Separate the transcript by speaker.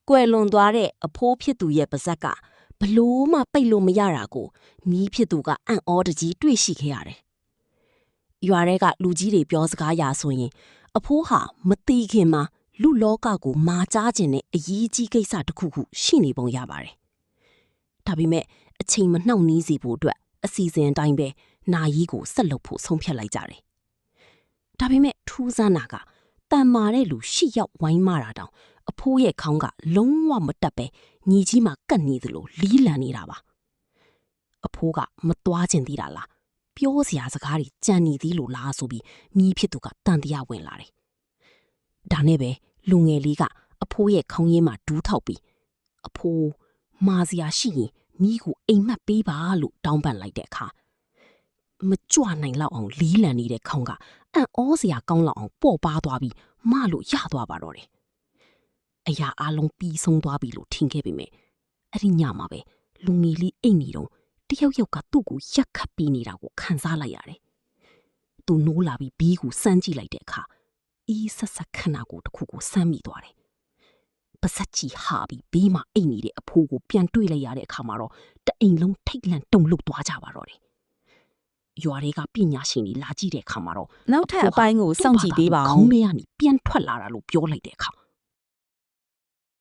Speaker 1: ကွယ်လွန်သွားတဲ့အဖိုးဖြစ်သူရဲ့ပါဇက်ကဘလို့မှပိတ်လို့မရတာကိုမီးဖြစ်သူကအံ့ဩတကြီးတွေ့ရှိခဲ့ရတယ်။ရွာထဲကလူကြီးတွေပြောစကားရဆိုရင်အဖိုးဟာမတိခင်မှာလူလောကကိုမာကြားခြင်းနဲ့အရေးကြီးကိစ္စတစ်ခုခုရှိနေပုံရပါတယ်။ဒါပေမဲ့အချိန်မနှောင့်နှေးစေဖို့အတွက်အစီအစဉ်အတိုင်းပဲနာယီကိုဆက်လုပ်ဖို့ဆုံးဖြတ်လိုက်ကြတယ်။ဒါပေမဲ့ထူးဆန်းတာကတန်မာတဲ့လူရှိရောက်ဝိုင်းမာတာတောင်အဖိုးရဲ့ခေါင်းကလုံးဝမတက်ပဲညီကြီးမှကတ်နေသလိုလီးလံနေတာပါအဖိုးကမသွားခြင်းသေးတာလားပြောစရာစကားတွေကြံနေသေးလို့လားဆိုပြီးမြည်ဖြစ်သူကတန်တရားဝင်လာတယ်ဒါနဲ့ပဲလူငယ်လေးကအဖိုးရဲ့ခေါင်းရင်းမှာဒူးထောက်ပြီးအဖိုးမာစရာရှိရင်မြည်ကိုအိမ်မက်ပေးပါလို့တောင်းပန်လိုက်တဲ့အခါမကြွနိုင်လောက်အောင်လီးလံနေတဲ့ခေါင်းကအံ့ဩစရာကောင်းလောက်အောင်ပေါ့ပါသွားပြီးမလို့ရသွားပါတော့တယ်အရာအလုံးပြီးဆုံးသွားပြီလို့ထင်ခဲ့ပေမဲ့အဲ့ဒီညမှာပဲလူငယ်လေးအိမ်နေတော့တယောက်ကသူ့ကိုရက်ခတ်ပြီးနေတာကိုခံစားလိုက်ရတယ်။သူနိုးလာပြီးဘီးကိုစမ်းကြည့်လိုက်တဲ့အခါအီးဆက်ဆက်ခဏကိုတစ်ခုကိုစမ်းမိသွားတယ်။ပါစက်ကြီးဟာပြီးဘီးမှာအိမ်နေတဲ့အဖိုးကိုပြန်တွေ့လိုက်ရတဲ့အခါမှာတော့တအိမ်လုံးထိတ်လန့်တုန်လှုပ်သွားကြပါတော့တယ်။ရွာတွေကပညာရှင်တွေလာကြည့်တဲ့အခါမှာတော့
Speaker 2: နောက်ထပ်အပိုင်းကိုစောင့်ကြည့်ပေးပါအောင်
Speaker 1: ခေါင်းထဲကနေပြန်ထွက်လာတာလို့ပြောလိုက်တဲ့အခါ